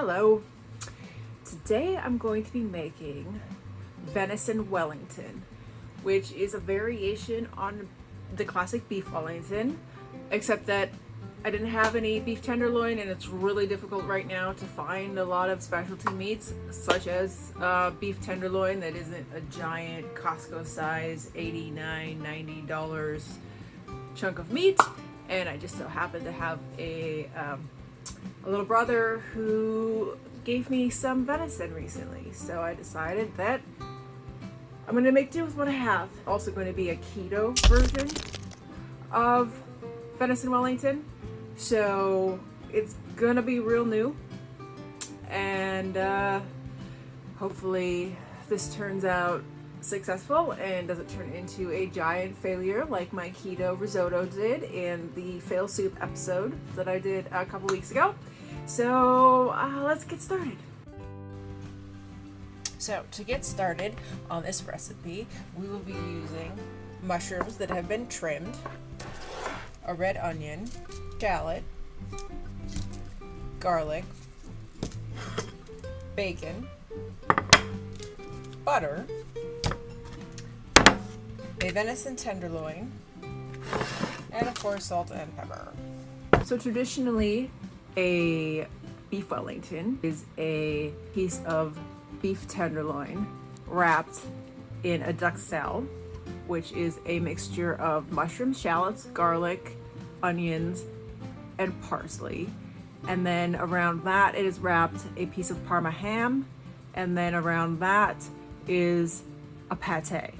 Hello! Today I'm going to be making Venison Wellington, which is a variation on the classic beef Wellington, except that I didn't have any beef tenderloin and it's really difficult right now to find a lot of specialty meats such as beef tenderloin that isn't a giant Costco size $89–90 chunk of meat. And I just so happen to have a little brother who gave me some venison recently, so I decided that I'm going to make do with what I have. Also going to be a keto version of Venison Wellington, so it's gonna be real new, and hopefully this turns out successful and doesn't turn into a giant failure like my keto risotto did in the fail soup episode that I did a couple weeks ago. So let's get started. So to get started on this recipe, we will be using mushrooms that have been trimmed, a red onion, shallot, garlic, bacon, butter, a venison tenderloin, and of course salt and pepper. So traditionally, a beef Wellington is a piece of beef tenderloin wrapped in a duxelle, which is a mixture of mushrooms, shallots, garlic, onions, and parsley. And then around that it is wrapped a piece of Parma ham, and then around that is a pate.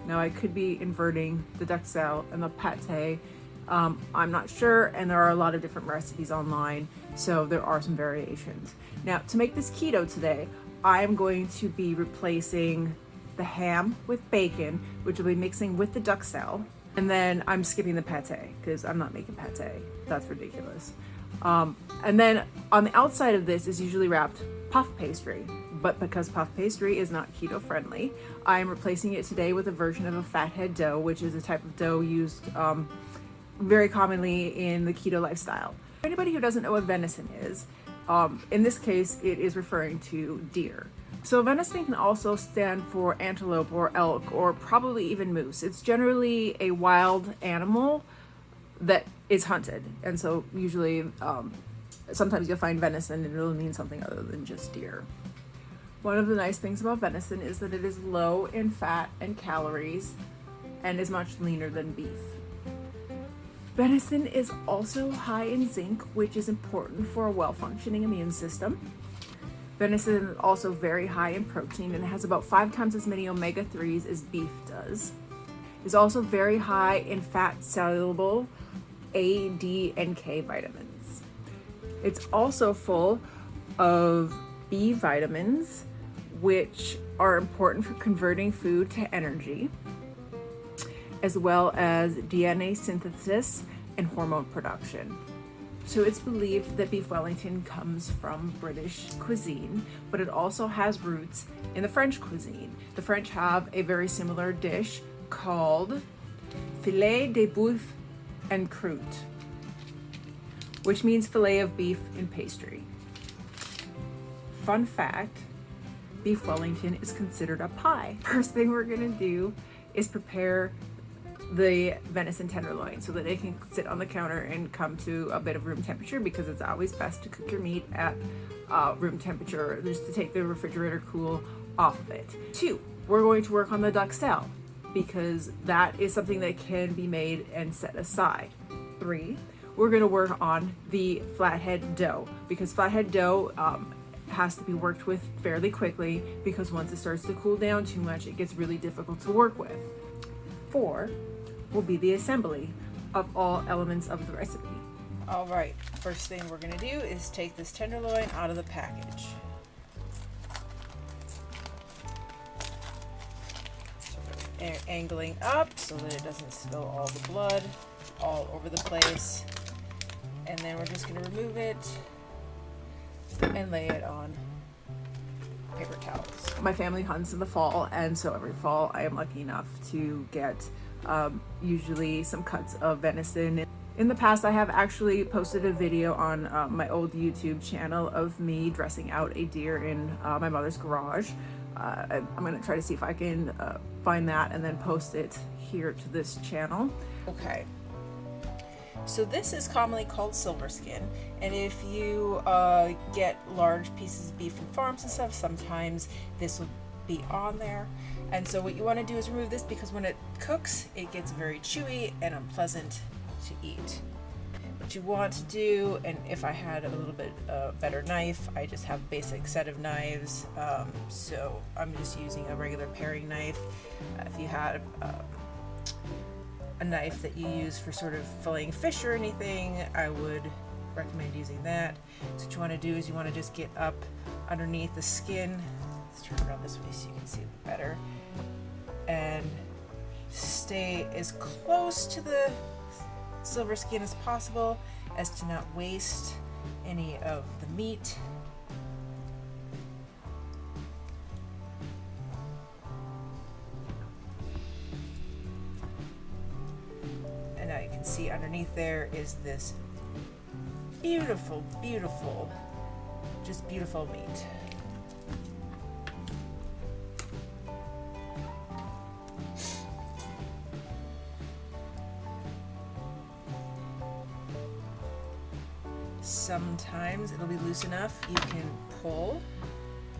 Now I could be inverting the duxelle and the pate. I'm not sure, and there are a lot of different recipes online, so there are some variations. Now to make this keto today, I'm going to be replacing the ham with bacon, which will be mixing with the duxelle, and then I'm skipping the pate because I'm not making pate. That's ridiculous. And then on the outside of this is usually wrapped puff pastry, but because puff pastry is not keto friendly, I'm replacing it today with a version of a fathead dough, which is a type of dough used very commonly in the keto lifestyle. For anybody who doesn't know what venison is, in this case it is referring to deer. So venison can also stand for antelope or elk or probably even moose. It's generally a wild animal that is hunted, and so usually sometimes you'll find venison and it'll mean something other than just deer. One of the nice things about venison is that it is low in fat and calories and is much leaner than beef. Venison is also high in zinc, which is important for a well-functioning immune system. Venison is also very high in protein and has about 5 times as many omega-3s as beef does. It's also very high in fat-soluble A, D, and K vitamins. It's also full of B vitamins, which are important for converting food to energy, as well as DNA synthesis and hormone production. So it's believed that beef Wellington comes from British cuisine, but it also has roots in the French cuisine. The French have a very similar dish called filet de boeuf and croute, which means fillet of beef in pastry. Fun fact, beef Wellington is considered a pie. First thing we're gonna do is prepare the venison tenderloin so that it can sit on the counter and come to a bit of room temperature, because it's always best to cook your meat at room temperature just to take the refrigerator cool off of it. 2, we're going to work on the duxelle because that is something that can be made and set aside. 3, we're going to work on the flathead dough because flathead dough has to be worked with fairly quickly, because once it starts to cool down too much, it gets really difficult to work with. 4 will be the assembly of all elements of the recipe. All right, first thing we're going to do is take this tenderloin out of the package. So we're angling up so that it doesn't spill all the blood all over the place. And then we're just going to remove it and lay it on paper towels. My family hunts in the fall, and so every fall I am lucky enough to get usually some cuts of venison In the past, I have actually posted a video on my old YouTube channel of me dressing out a deer in my mother's garage. I'm going to try to see if I can find that and then post it here to this channel. Okay. So this is commonly called silver skin, and if you get large pieces of beef from farms and stuff, sometimes this will be on there. And so what you want to do is remove this, because when it cooks, it gets very chewy and unpleasant to eat. What you want to do, and if I had a little bit better knife, I just have a basic set of knives, so I'm just using a regular paring knife. If you had a knife that you use for sort of filleting fish or anything, I would recommend using that. So what you want to do is you want to just get up underneath the skin. Let's turn around this way so you can see it better, and stay as close to the silver skin as possible as to not waste any of the meat. And now you can see underneath there is this beautiful, beautiful, just beautiful meat. Sometimes it'll be loose enough you can pull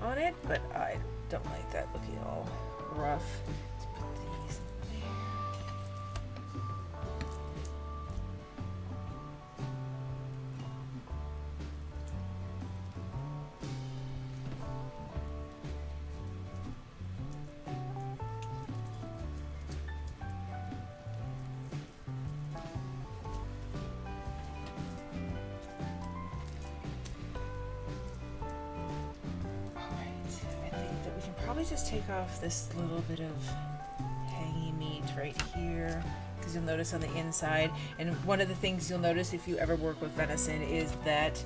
on it, but I don't like that looking all rough. Let's put these in there. Probably just take off this little bit of hangy meat right here, because you'll notice on the inside, and one of the things you'll notice if you ever work with venison is that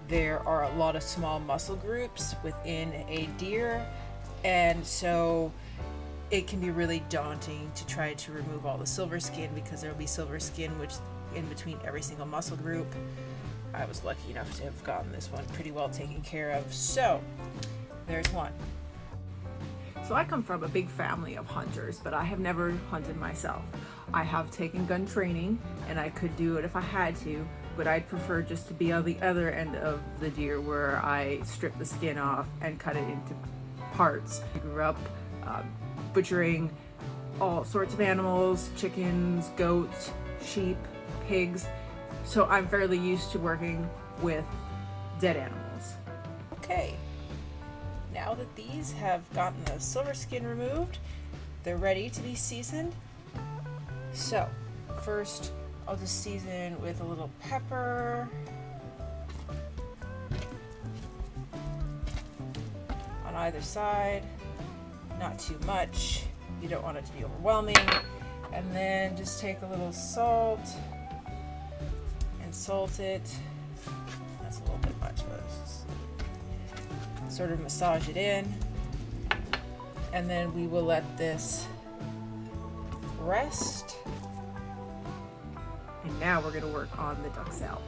there are a lot of small muscle groups within a deer, and so it can be really daunting to try to remove all the silver skin, because there will be silver skin which in between every single muscle group. I was lucky enough to have gotten this one pretty well taken care of. So there's one. So I come from a big family of hunters, but I have never hunted myself. I have taken gun training, and I could do it if I had to, but I'd prefer just to be on the other end of the deer, where I strip the skin off and cut it into parts. I grew up butchering all sorts of animals: chickens, goats, sheep, pigs, so I'm fairly used to working with dead animals. Okay. Now that these have gotten the silver skin removed, they're ready to be seasoned. So first I'll just season with a little pepper, on either side, not too much, you don't want it to be overwhelming, and then just take a little salt and salt it. That's a little bit much, let's sort of massage it in, and then we will let this rest. And now we're going to work on the duxelle.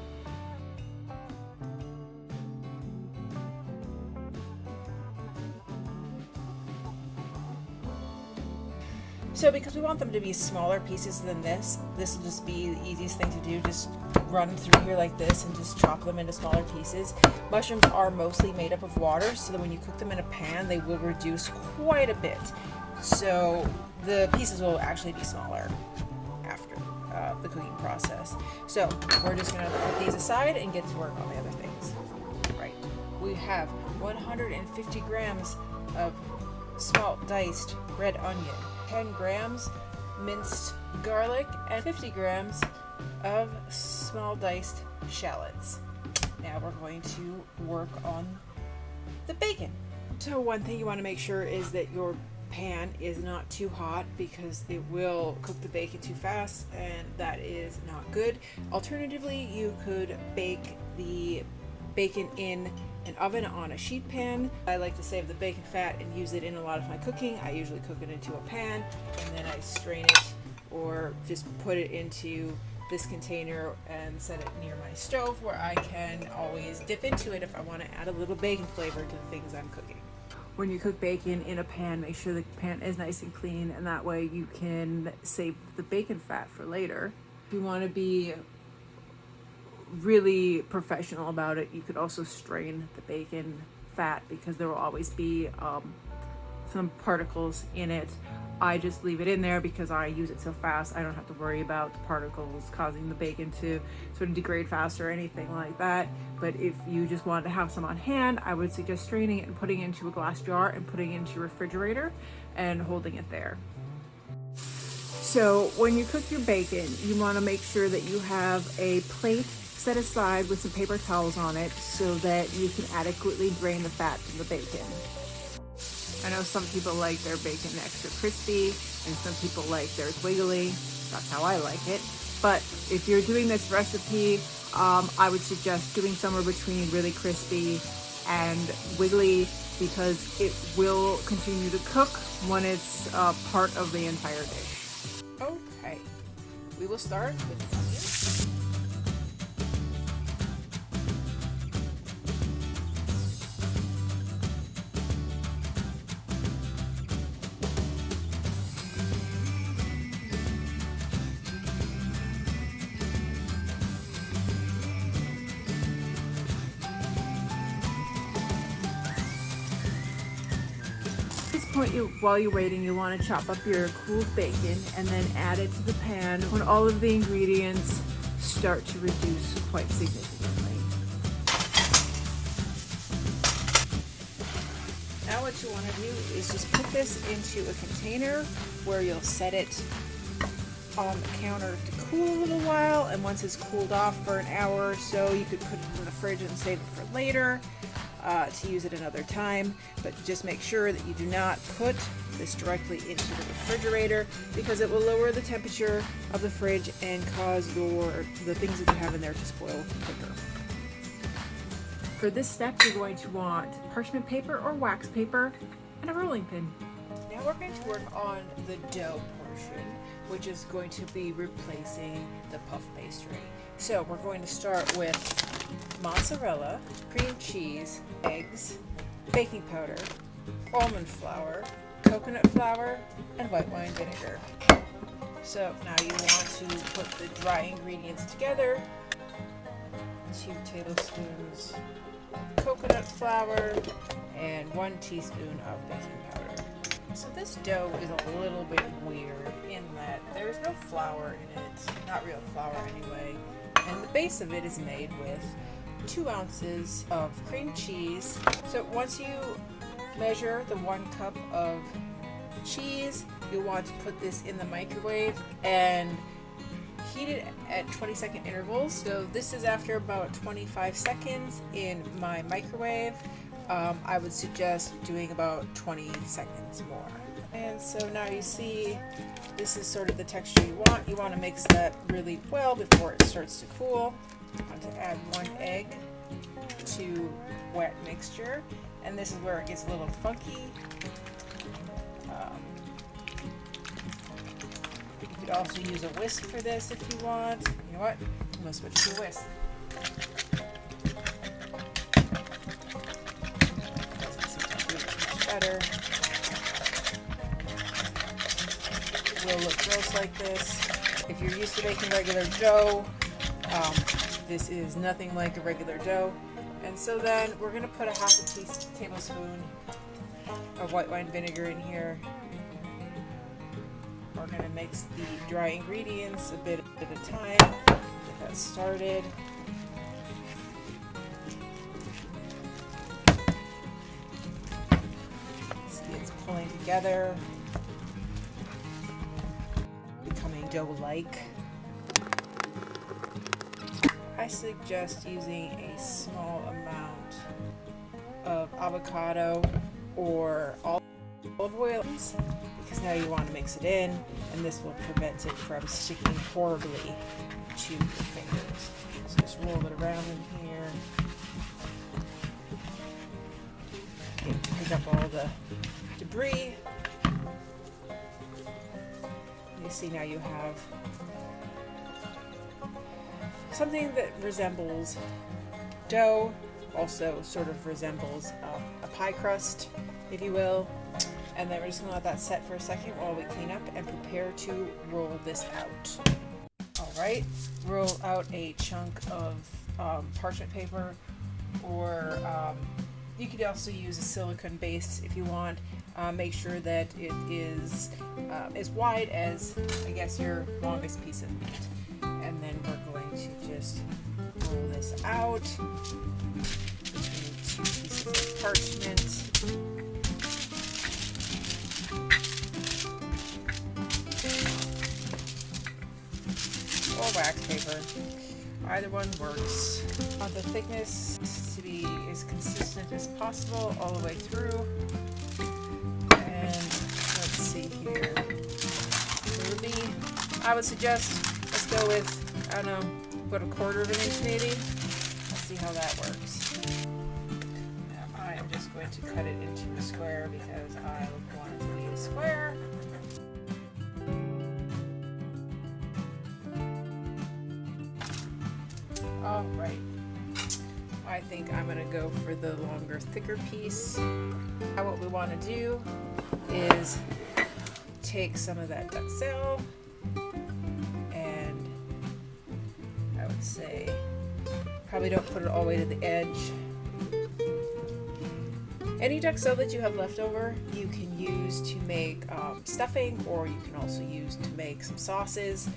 So because we want them to be smaller pieces than this will just be the easiest thing to do. Just run through here like this and just chop them into smaller pieces. Mushrooms are mostly made up of water, so that when you cook them in a pan, they will reduce quite a bit. So the pieces will actually be smaller after the cooking process. So we're just going to put these aside and get to work on the other things. Right. We have 150 grams of small diced red onion, 10 grams minced garlic, and 50 grams of small diced shallots. Now we're going to work on the bacon. So one thing you want to make sure is that your pan is not too hot, because it will cook the bacon too fast, and that is not good. Alternatively, you could bake the bacon in an oven on a sheet pan. I like to save the bacon fat and use it in a lot of my cooking. I usually cook it into a pan, and then I strain it or just put it into this container and set it near my stove where I can always dip into it if I want to add a little bacon flavor to the things I'm cooking. When you cook bacon in a pan, make sure the pan is nice and clean, and that way you can save the bacon fat for later. If you want to be really professional about it, you could also strain the bacon fat because there will always be some particles in it. I just leave it in there because I use it so fast. I don't have to worry about the particles causing the bacon to sort of degrade faster or anything like that. But if you just want to have some on hand, I would suggest straining it and putting it into a glass jar and putting it into your refrigerator and holding it there. So when you cook your bacon, you want to make sure that you have a plate set aside with some paper towels on it so that you can adequately drain the fat from the bacon. I know some people like their bacon extra crispy and some people like theirs wiggly. That's how I like it. But if you're doing this recipe, I would suggest doing somewhere between really crispy and wiggly because it will continue to cook when it's part of the entire dish. Okay, we will start with the onions. While you're waiting, you want to chop up your cooled bacon and then add it to the pan when all of the ingredients start to reduce quite significantly. Now what you want to do is just put this into a container where you'll set it on the counter to cool a little while, and once it's cooled off for an hour or so, you could put it in the fridge and save it for later. To use it another time, but just make sure that you do not put this directly into the refrigerator because it will lower the temperature of the fridge and cause the things that you have in there to spoil quicker. For this step, you're going to want parchment paper or wax paper and a rolling pin. Now we're going to work on the dough portion, which is going to be replacing the puff pastry. So we're going to start with mozzarella, cream cheese, eggs, baking powder, almond flour, coconut flour, and white wine vinegar. So now you want to put the dry ingredients together. 2 tablespoons of coconut flour and 1 teaspoon of baking powder. So this dough is a little bit weird in that there's no flour in it, not real flour anyway, and the base of it is made with 2 ounces of cream cheese. So once you measure the 1 cup of cheese, you'll want to put this in the microwave and heat it at 20-second intervals. So this is after about 25 seconds in my microwave. I would suggest doing about 20 seconds more. And so now you see this is sort of the texture you want. You want to mix that really well before it starts to cool. I'm going to add 1 egg to wet mixture, and this is where it gets a little funky. You could also use a whisk for this if you want. You know what? I'm going to switch to a whisk. Much better. It will look gross like this. If you're used to making regular dough, this is nothing like a regular dough. And so then we're going to put a half a tablespoon of white wine vinegar in here. We're going to mix the dry ingredients a bit at a time. Get that started. See, it's pulling together, becoming dough-like. I suggest using a small amount of avocado or olive oil because now you want to mix it in, and this will prevent it from sticking horribly to your fingers. So just roll it around in here. Okay, pick up all the debris. You see now you have something that resembles dough, also sort of resembles a pie crust, if you will. And then we're just gonna let that set for a second while we clean up and prepare to roll this out. All right, roll out a chunk of parchment paper, or you could also use a silicone base if you want. Make sure that it is as wide as, I guess, your longest piece of meat. And then we're going to just roll this out between 2 pieces of parchment. Or wax paper. Either one works. The thickness to be as consistent as possible all the way through. And let's see here. I would suggest, let's go with, I don't know, about 1/4 of an inch maybe. Let's see how that works. Now I am just going to cut it into a square because I want it to be a square. All right. I think I'm gonna go for the longer, thicker piece. Now what we want to do is take some of that duxelle, and I would say probably don't put it all the way to the edge. Any duxelle that you have left over, you can use to make stuffing, or you can also use to make some sauces.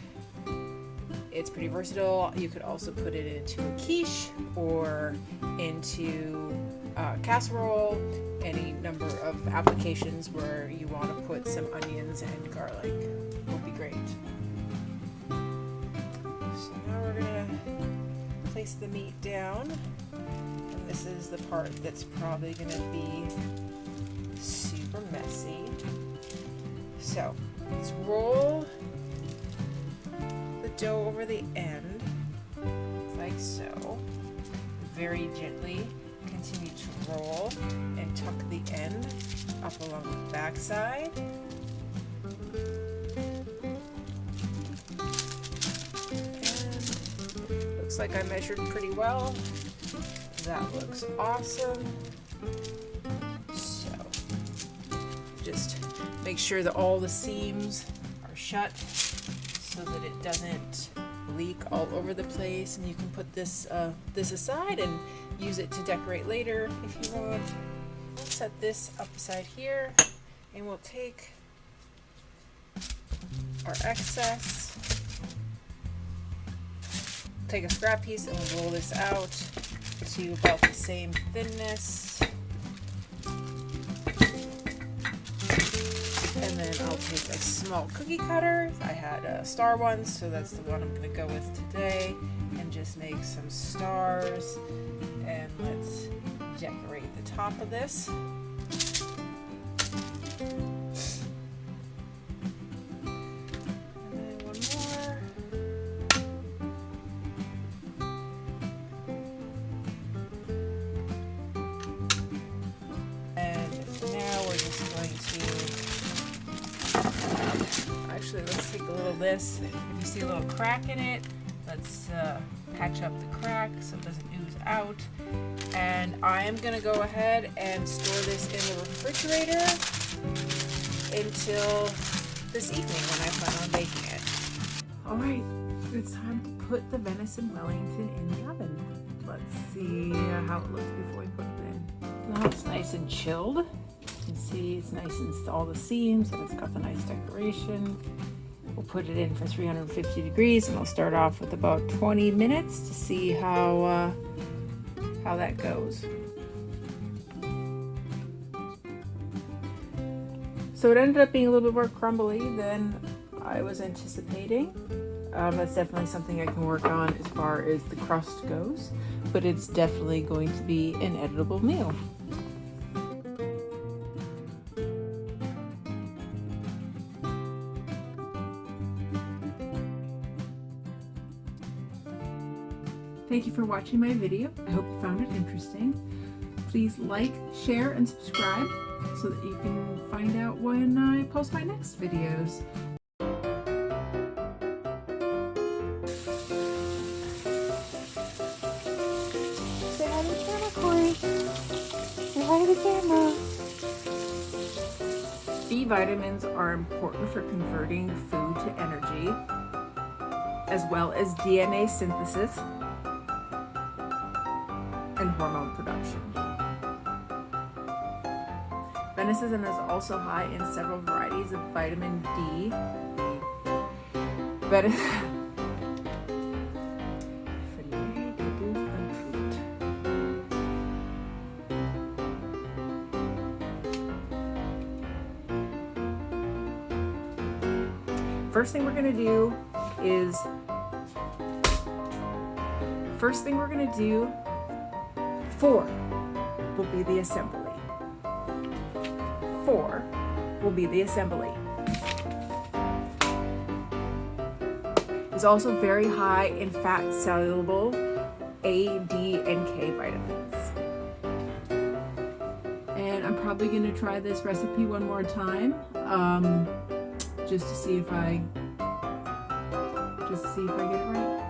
It's pretty versatile. You could also put it into a quiche or into casserole, any number of applications where you want to put some onions and garlic would be great. So now we're going to place the meat down, and this is the part that's probably going to be super messy. So let's roll the dough over the end, like so. Very gently continue to roll and tuck the end up along the back side. And looks like I measured pretty well. That looks awesome. So just make sure that all the seams are shut so that it doesn't leak all over the place, and you can put this this aside and use it to decorate later if you want. We'll set this up aside here, and we'll take our excess, take a scrap piece, and we'll roll this out to about the same thinness. And then I'll take a small cookie cutter. I had a star one, so that's the one I'm going to go with today, and just make some stars. And let's decorate the top of this. And then one more. And now we're just going to actually, let's take a little of this. If you see a little crack in it, let's patch up the crack so it doesn't ooze out. And I am going to go ahead and store this in the refrigerator until this evening when I plan on baking it. All right, it's time to put the Venison Wellington in the oven. Let's see how it looks before we put it in. Now it's nice and chilled. You can see it's nice and all the seams, and it's got the nice decoration. We'll put it in for 350 degrees, and I'll start off with about 20 minutes to see how that goes. So it ended up being a little bit more crumbly than I was anticipating. That's definitely something I can work on as far as the crust goes, but it's definitely going to be an editable meal. Thank you for watching my video. I hope you found it interesting. Please like, share, and subscribe so that you can find out when I post my next videos. B vitamins are important for converting food to energy, as well as DNA synthesis and hormone production. Venison is also high in several varieties of vitamin D. Filet, boeuf, and croute. First thing we're going to do is 4 will be the assembly. 4 will be the assembly. It's also very high in fat soluble A, D, and K vitamins. And I'm probably going to try this recipe one more time, just to see if I get it right.